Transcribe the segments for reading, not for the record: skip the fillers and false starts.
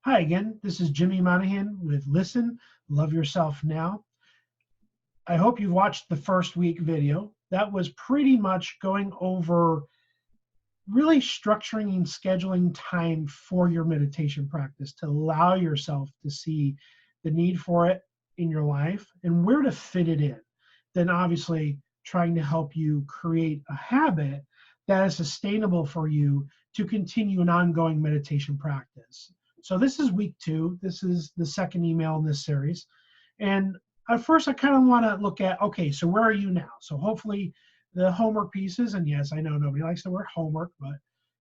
Hi again, this is Jimmy Monahan with LYSN, Love Yourself Now. I hope you've watched the first week video. That was pretty much going over really structuring and scheduling time for your meditation practice to allow yourself to see the need for it in your life and where to fit it in. Then obviously trying to help you create a habit that is sustainable for you to continue an ongoing meditation practice. So this is week 2. This is the second email in this series. And at first I kind of want to look at, okay, so where are you now? So hopefully the homework pieces, and yes, I know nobody likes the word homework, but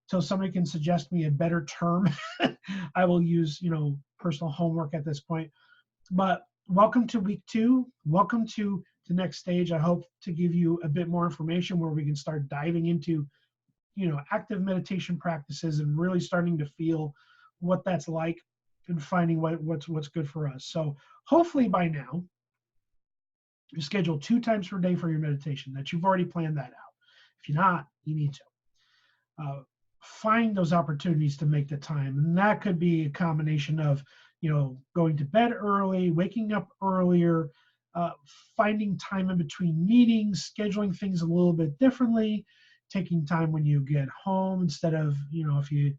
until somebody can suggest me a better term, I will use, personal homework at this point. But welcome to week 2. Welcome to the next stage. I hope to give you a bit more information where we can start diving into, active meditation practices and really starting to feel what that's like and finding what's good for us. So hopefully by now, you schedule 2 times per day for your meditation, that you've already planned that out. If you're not, you need to. Find those opportunities to make the time. And that could be a combination of, going to bed early, waking up earlier, finding time in between meetings, scheduling things a little bit differently, taking time when you get home instead of, if you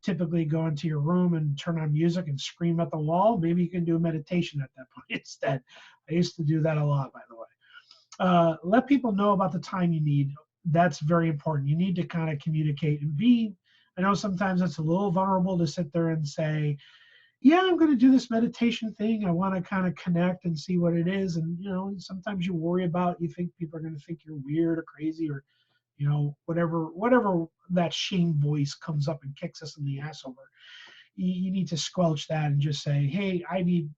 typically go into your room and turn on music and scream at the wall, maybe you can do a meditation at that point instead. I used to do that a lot, by the way. Let people know about the time you need. That's very important. You need to kind of communicate and I know sometimes it's a little vulnerable to sit there and say, yeah, I'm going to do this meditation thing. I want to kind of connect and see what it is. And, sometimes you worry about, you think people are going to think you're weird or crazy or, whatever that shame voice comes up and kicks us in the ass over. You need to squelch that and just say, hey, I need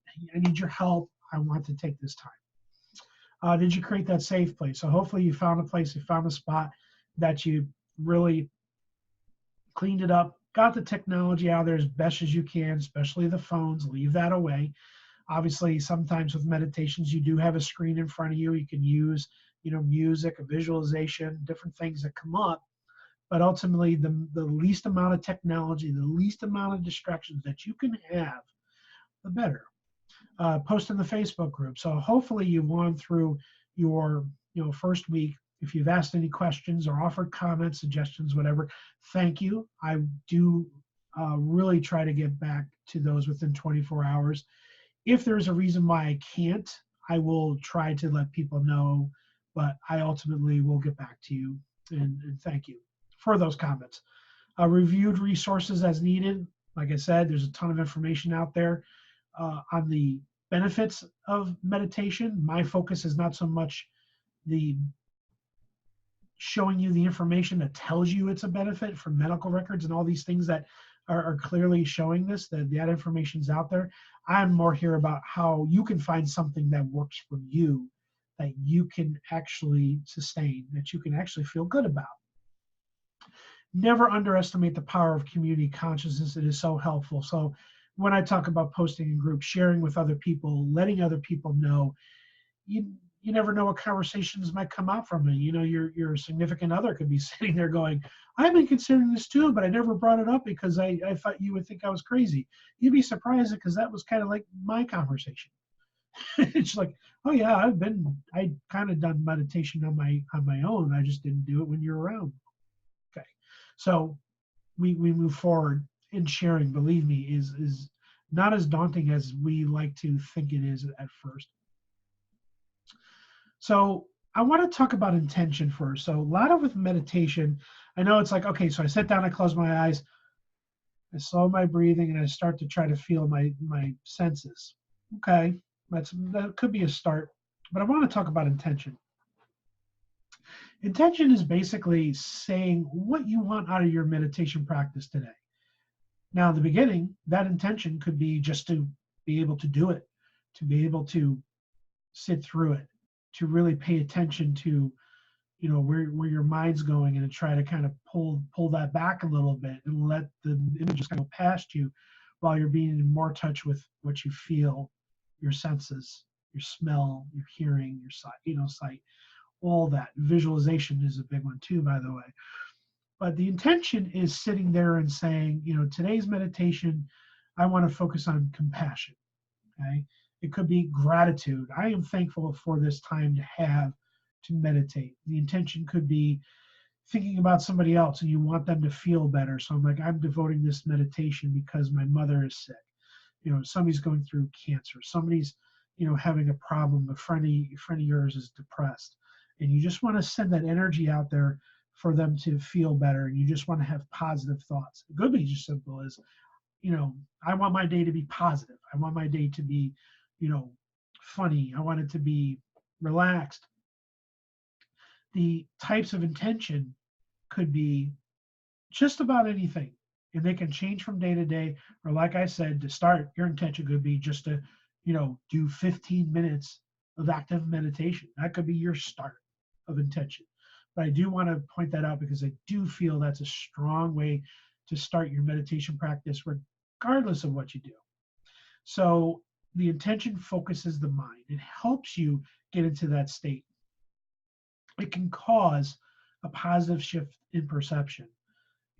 your help. I want to take this time. Did you create that safe place? So hopefully you found a place, you found a spot that you really cleaned it up, got the technology out there as best as you can, especially the phones. Leave that away. Obviously, sometimes with meditations, you do have a screen in front of you. You can use, music, a visualization, different things that come up. But ultimately, the least amount of technology, the least amount of distractions that you can have, the better. Post in the Facebook group. So hopefully you've gone through your first week. If you've asked any questions or offered comments, suggestions, whatever, thank you. I do really try to get back to those within 24 hours. If there's a reason why I can't, I will try to let people know, but I ultimately will get back to you, and thank you for those comments. Reviewed resources as needed. Like I said, there's a ton of information out there on the benefits of meditation. My focus is not so much the showing you the information that tells you it's a benefit from medical records and all these things that are clearly showing this, that information's out there. I'm more here about how you can find something that works for you, that you can actually sustain, that you can actually feel good about. Never underestimate the power of community consciousness. It is so helpful. So when I talk about posting in groups, sharing with other people, letting other people know, you never know what conversations might come out from it. Your significant other could be sitting there going, I've been considering this too, but I never brought it up because I thought you would think I was crazy. You'd be surprised because that was kind of like my conversation. It's like, oh yeah, I kind of done meditation on my own. I just didn't do it when you're around. Okay. So we move forward in sharing, believe me, is not as daunting as we like to think it is at first. So I want to talk about intention first. So a lot of with meditation, I know it's like, okay, so I sit down, I close my eyes, I slow my breathing, and I start to try to feel my senses. Okay, that could be a start, but I want to talk about intention. Intention is basically saying what you want out of your meditation practice today. Now, in the beginning, that intention could be just to be able to do it, to be able to sit through it, to really pay attention to, where your mind's going, and to try to kind of pull that back a little bit and let the images kind of go past you while you're being in more touch with what you feel, your senses, your smell, your hearing, your sight, all that. Visualization is a big one too, by the way. But the intention is sitting there and saying, today's meditation, I want to focus on compassion. Okay. It could be gratitude. I am thankful for this time to have to meditate. The intention could be thinking about somebody else and you want them to feel better. So I'm like, I'm devoting this meditation because my mother is sick. You know, somebody's going through cancer. Somebody's, having a problem. A friend of yours is depressed. And you just want to send that energy out there for them to feel better. And you just want to have positive thoughts. It could be just simple as, I want my day to be positive. I want my day to be, funny. I want it to be relaxed. The types of intention could be just about anything, and they can change from day to day. Or like I said, to start, your intention could be just to, do 15 minutes of active meditation. That could be your start of intention. But I do want to point that out because I do feel that's a strong way to start your meditation practice, regardless of what you do. So the intention focuses the mind. It helps you get into that state. It can cause a positive shift in perception.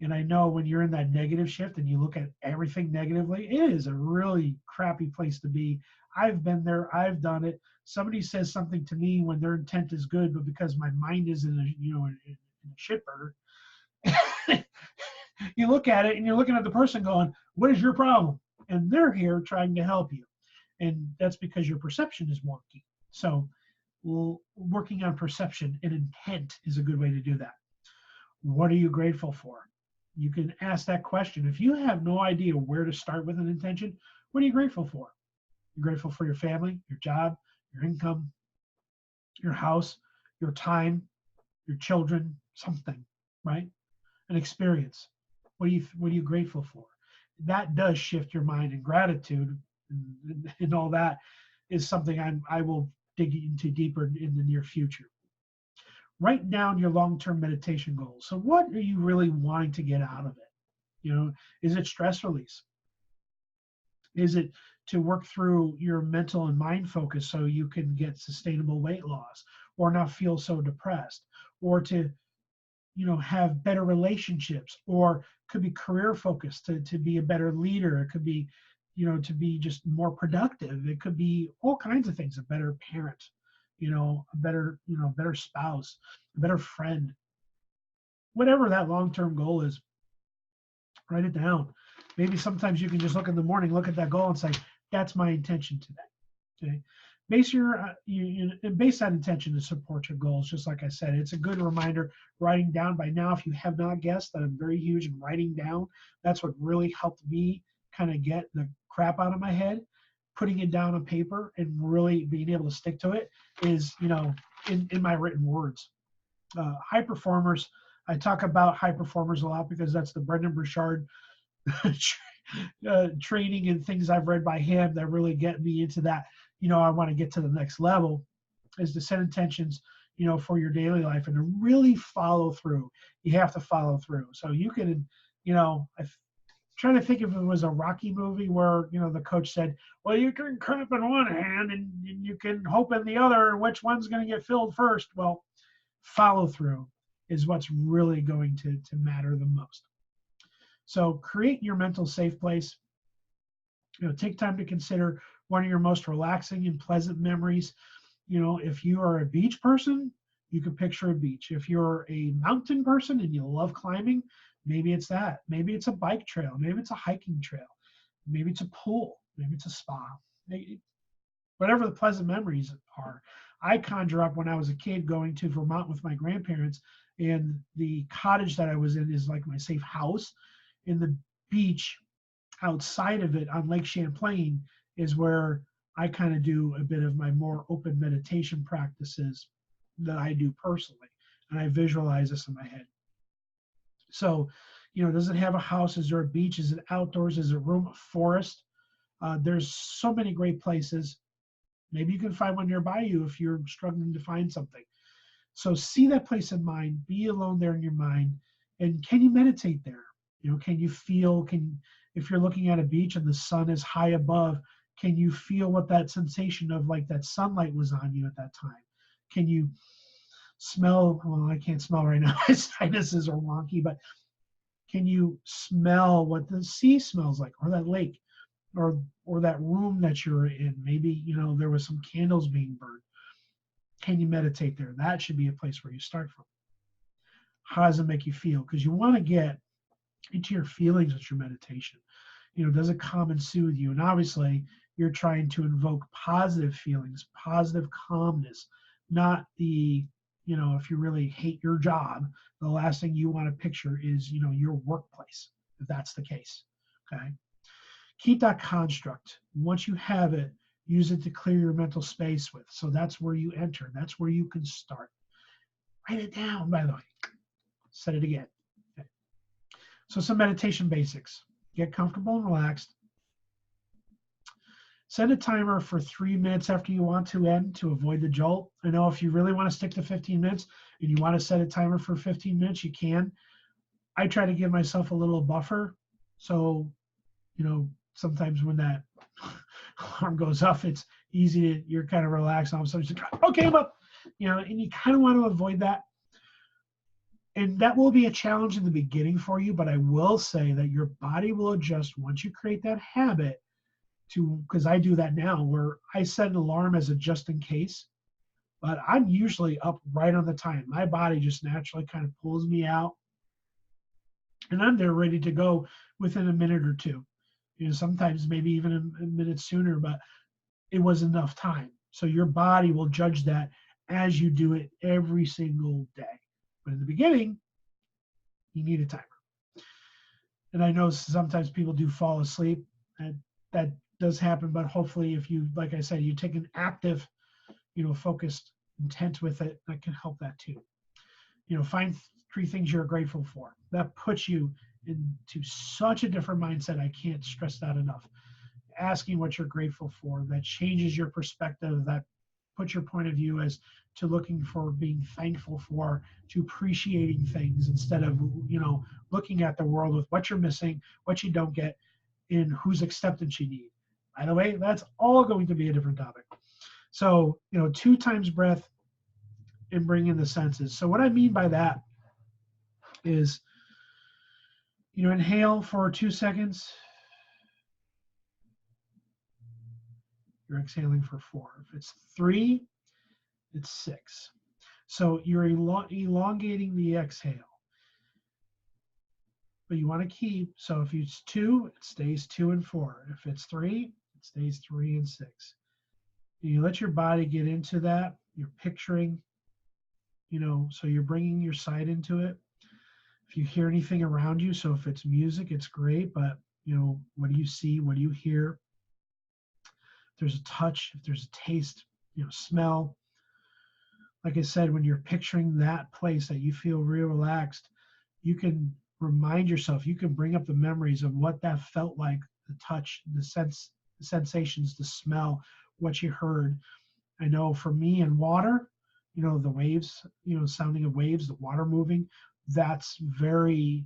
And I know when you're in that negative shift and you look at everything negatively, it is a really crappy place to be. I've been there. I've done it. Somebody says something to me when their intent is good, but because my mind is in a shitbird, you look at it and you're looking at the person going, what is your problem? And they're here trying to help you. And that's because your perception is wonky. So working on perception and intent is a good way to do that. What are you grateful for? You can ask that question. If you have no idea where to start with an intention, what are you grateful for? You're grateful for your family, your job, your income, your house, your time, your children, something, right? An experience. What are you grateful for? That does shift your mind, and gratitude and all that is something I will dig into deeper in the near future. Write down your long-term meditation goals. So what are you really wanting to get out of it? Is it stress release? Is it to work through your mental and mind focus so you can get sustainable weight loss or not feel so depressed, or to, have better relationships, or could be career focused to be a better leader. It could be, to be just more productive. It could be all kinds of things, a better parent, a better spouse, a better friend. Whatever that long-term goal is, write it down. Maybe sometimes you can just look in the morning, look at that goal and say, that's my intention today. Okay. Base base that intention to support your goals. Just like I said, it's a good reminder. Writing down, by now, if you have not guessed that I'm very huge in writing down, that's what really helped me kind of get the crap out of my head. Putting it down on paper and really being able to stick to it is, in my written words. High performers, I talk about high performers a lot because that's the Brendan Burchard training and things I've read by him that really get me into that. I want to get to the next level, is to set intentions, for your daily life and to really follow through. You have to follow through. So you can, I'm trying to think if it was a Rocky movie where, the coach said, well, you can clap in one hand and you can hope in the other, and which one's going to get filled first. Well, follow through is what's really going to matter the most. So create your mental safe place. Take time to consider one of your most relaxing and pleasant memories. If you are a beach person, you can picture a beach. If you're a mountain person and you love climbing, maybe it's that. Maybe it's a bike trail. Maybe it's a hiking trail. Maybe it's a pool. Maybe it's a spa. Whatever the pleasant memories are. I conjure up when I was a kid going to Vermont with my grandparents, and the cottage that I was in is like my safe house. In the beach outside of it on Lake Champlain is where I kind of do a bit of my more open meditation practices that I do personally. And I visualize this in my head. So, does it have a house? Is there a beach? Is it outdoors? Is it a room, a forest? There's so many great places. Maybe you can find one nearby you if you're struggling to find something. So see that place in mind, be alone there in your mind. And can you meditate there? Can you feel, if you're looking at a beach and the sun is high above, can you feel what that sensation of like that sunlight was on you at that time? Can you smell, well, I can't smell right now, my sinuses are wonky, but can you smell what the sea smells like or that lake? or that room that you're in. Maybe, you know, there was some candles being burned. Can you meditate there? That should be a place where you start from. How does it make you feel? Because you want to get into your feelings with your meditation. You know, does it calm and soothe you? And obviously, you're trying to invoke positive feelings, positive calmness, not the, you know, if you really hate your job, the last thing you want to picture is, you know, your workplace, if that's the case. Okay. Keep that construct. Once you have it, use it to clear your mental space with. So that's where you enter. That's where you can start. Write it down, by the way. Said it again. Okay. So some meditation basics. Get comfortable and relaxed. Set a timer for 3 minutes after you want to end to avoid the jolt. I know if you really want to stick to 15 minutes and you want to set a timer for 15 minutes, you can. I try to give myself a little buffer. So, you know, sometimes when that alarm goes off, it's easy to, you're kind of relaxed. All of a sudden, you're like, okay, I'm up. You know, and you kind of want to avoid that. And that will be a challenge in the beginning for you, but I will say that your body will adjust once you create that habit to, because I do that now where I set an alarm as a just in case, but I'm usually up right on the time. My body just naturally kind of pulls me out and I'm there ready to go within a minute or two. You know, sometimes maybe even a minute sooner, but it was enough time. So your body will judge that as you do it every single day. But in the beginning, you need a timer. And I know sometimes people do fall asleep, and that does happen, but hopefully if you, like I said, you take an active, you know, focused intent with it, that can help that too. You know, find 3 things you're grateful for. That puts you into such a different mindset. I can't stress that enough. Asking what you're grateful for, that changes your perspective, that puts your point of view as to looking for being thankful for, to appreciating things instead of, you know, looking at the world with what you're missing, what you don't get, and whose acceptance you need. By the way, that's all going to be a different topic. So, you know, 2 times breath and bring in the senses. So what I mean by that is, you know, inhale for 2 seconds. You're exhaling for 4. If it's 3, it's 6. So you're elongating the exhale. But you want to keep, so if it's 2, it stays 2 and 4. If it's 3, it stays 3 and 6. And you let your body get into that. You're picturing, you know, so you're bringing your sight into it. If you hear anything around you, so if it's music, it's great, but, you know, what do you see? What do you hear? If there's a touch, if there's a taste, you know, smell. Like I said, when you're picturing that place that you feel real relaxed, you can remind yourself, you can bring up the memories of what that felt like, the touch, the sense, the sensations, the smell, what you heard. I know for me in water, you know, the waves, you know, sounding of waves, the water moving, that's very,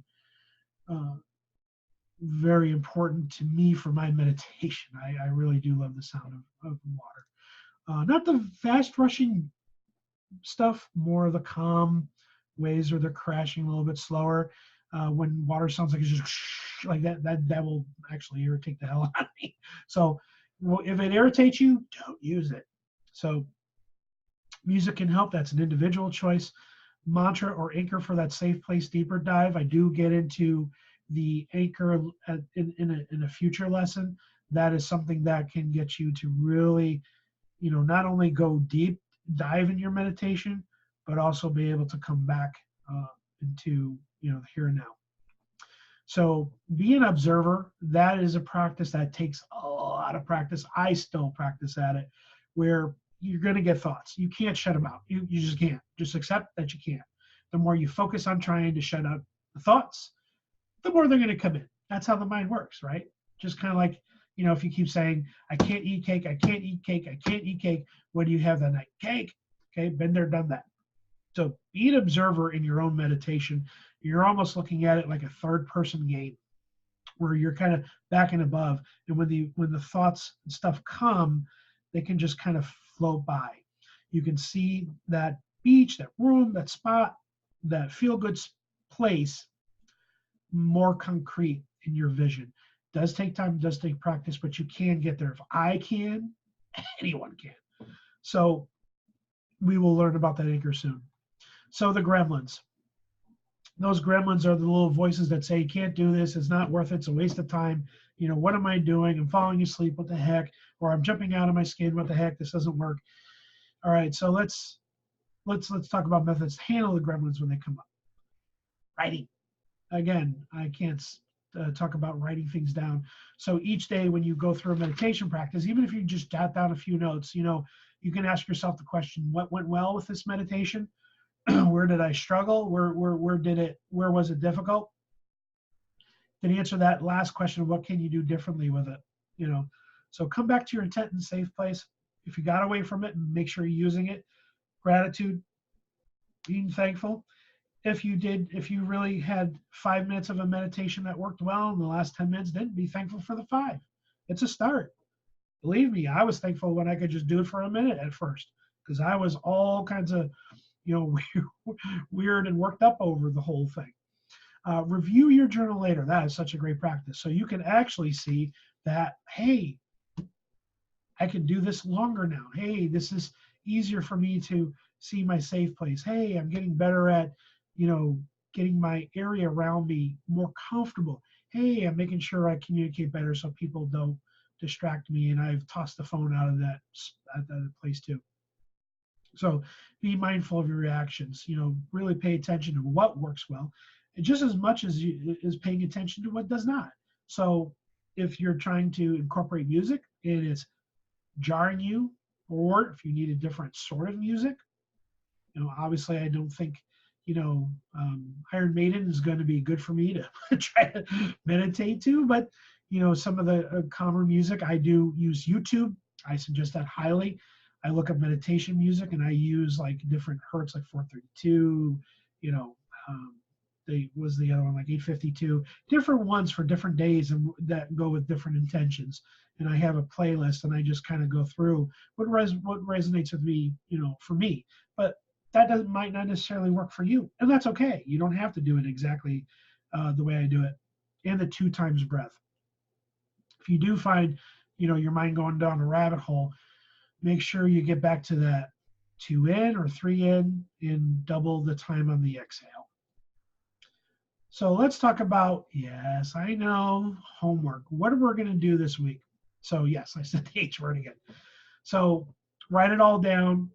very important to me for my meditation. I really do love the sound of water. Not the fast rushing stuff, more of the calm waves where they're crashing a little bit slower. When water sounds like it's just like that will actually irritate the hell out of me. So if it irritates you, don't use it. So music can help. That's an individual choice. Mantra or anchor for that safe place deeper dive. I do get into the anchor in a future lesson. That is something that can get you to really, you know, not only go deep dive in your meditation, but also be able to come back into, you know, here and now. So be an observer. That is a practice that takes a lot of practice. I still practice at it, where you're going to get thoughts. You can't shut them out. You just can't. Just accept that you can't. The more you focus on trying to shut out the thoughts, the more they're going to come in. That's how the mind works, right? Just kind of like, you know, if you keep saying, I can't eat cake, I can't eat cake, I can't eat cake, what do you have that night? Cake. Okay, been there, done that. So be an observer in your own meditation. You're almost looking at it like a third person game where you're kind of back and above. And when the thoughts and stuff come, they can just kind of float by. You can see that beach, that room, that spot, that feel-good place more concrete in your vision. Does take time, does take practice, but you can get there. If I can, anyone can. So we will learn about that anchor soon. So the gremlins. Those gremlins are the little voices that say, you can't do this, it's not worth it, it's a waste of time. You know, what am I doing? I'm falling asleep, what the heck? Or I'm jumping out of my skin, what the heck? This doesn't work. All right, so let's talk about methods to handle the gremlins when they come up. Writing. Again, I can't talk about writing things down. So each day when you go through a meditation practice, even if you just jot down a few notes, you know, you can ask yourself the question, what went well with this meditation? Where did I struggle? Where was it difficult? Then answer that last question, what can you do differently with it? You know, so come back to your intent and safe place. If you got away from it, make sure you're using it. Gratitude, being thankful. If you really had 5 minutes of a meditation that worked well and the last 10 minutes didn't, be thankful for the 5. It's a start. Believe me, I was thankful when I could just do it for a minute at first, because I was all kinds of, you know, weird and worked up over the whole thing. Review your journal later. That is such a great practice. So you can actually see that, hey, I can do this longer now. Hey, this is easier for me to see my safe place. Hey, I'm getting better at, you know, getting my area around me more comfortable. Hey, I'm making sure I communicate better so people don't distract me, and I've tossed the phone out of that place too. So be mindful of your reactions. You know, really pay attention to what works well, and just as much as paying attention to what does not. So if you're trying to incorporate music and it's jarring you, or if you need a different sort of music, you know, obviously I don't think, you know, Iron Maiden is going to be good for me to try to meditate to, but you know, some of the calmer music, I do use YouTube. I suggest that highly. I look up meditation music and I use like different hertz, like 432, you know, was the other one, like 852, different ones for different days and that go with different intentions. And I have a playlist and I just kind of go through what resonates with me, you know, for me. But that might not necessarily work for you. And that's okay. You don't have to do it exactly the way I do it. And the 2 times breath. If you do find, you know, your mind going down a rabbit hole, make sure you get back to that 2 in or 3 in double the time on the exhale. So let's talk about, yes, I know, homework. What are we going to do this week? So yes, I said the H word again. So write it all down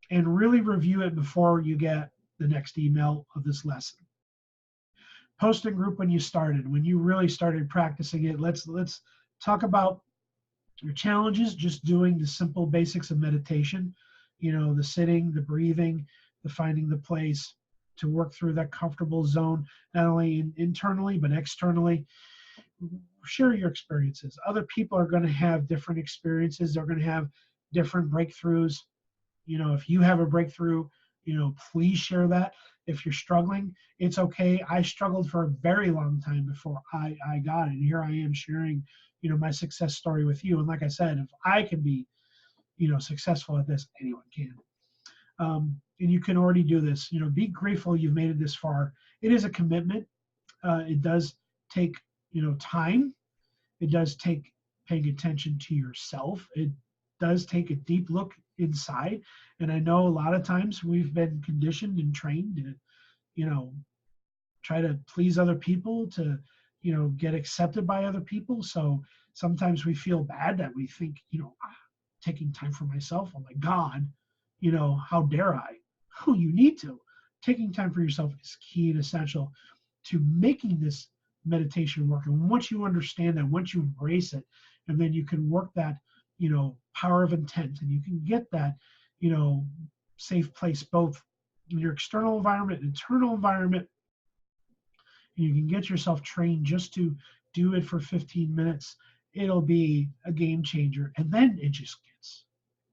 and really review it before you get the next email of this lesson. Post in group when you started, when you really started practicing it. Let's talk about your challenges, just doing the simple basics of meditation, you know, the sitting, the breathing, the finding the place to work through that comfortable zone, not only internally, but externally. Share your experiences. Other people are going to have different experiences. They're going to have different breakthroughs. You know, if you have a breakthrough, you know, please share that. If you're struggling, it's okay. I struggled for a very long time before I got it. And here I am sharing, you know, my success story with you. And like I said, if I can be, you know, successful at this, anyone can. And you can already do this. You know, be grateful you've made it this far. It is a commitment. It does take, you know, time. It does take paying attention to yourself. It does take a deep look inside. And I know a lot of times we've been conditioned and trained to, you know, try to please other people, to, you know, get accepted by other people. So sometimes we feel bad that we think, you know, taking time for myself, oh my God, you know, how dare I? Oh, you need to. Taking time for yourself is key and essential to making this meditation work. And once you understand that, once you embrace it, and then you can work that, you know, power of intent, and you can get that, you know, safe place both in your external environment and internal environment. And you can get yourself trained just to do it for 15 minutes. It'll be a game changer. And then it just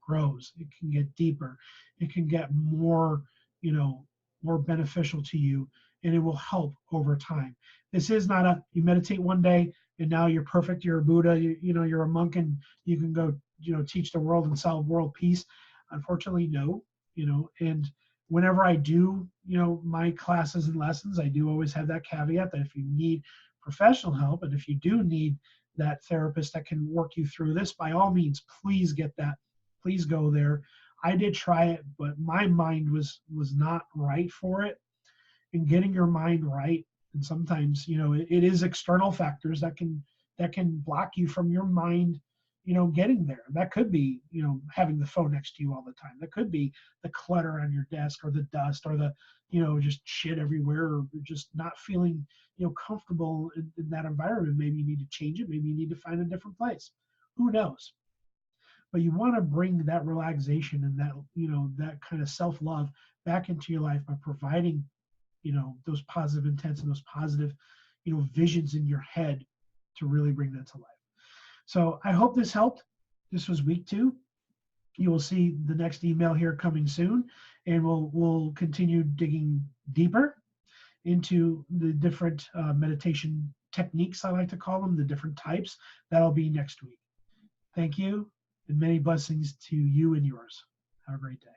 grows. It can get deeper. It can get more, you know, more beneficial to you, and it will help over time. This is not a, you meditate one day and now you're perfect, you're a Buddha, you know, you're a monk and you can go, you know, teach the world and solve world peace. Unfortunately, no, you know, and whenever I do, you know, my classes and lessons, I do always have that caveat that if you need professional help, and if you do need that therapist that can work you through this, by all means, please get that. Please go there. I did try it, but my mind was not right for it. And getting your mind right, and sometimes, you know, it is external factors that can block you from your mind, you know, getting there. That could be, you know, having the phone next to you all the time. That could be the clutter on your desk, or the dust, or the, you know, just shit everywhere, or just not feeling, you know, comfortable in that environment. Maybe you need to change it. Maybe you need to find a different place. Who knows? But you want to bring that relaxation and that, you know, that kind of self-love back into your life by providing, you know, those positive intents and those positive, you know, visions in your head to really bring that to life. So I hope this helped. This was week 2. You will see the next email here coming soon, and we'll continue digging deeper into the different meditation techniques, I like to call them, the different types. That'll be next week. Thank you, and many blessings to you and yours. Have a great day.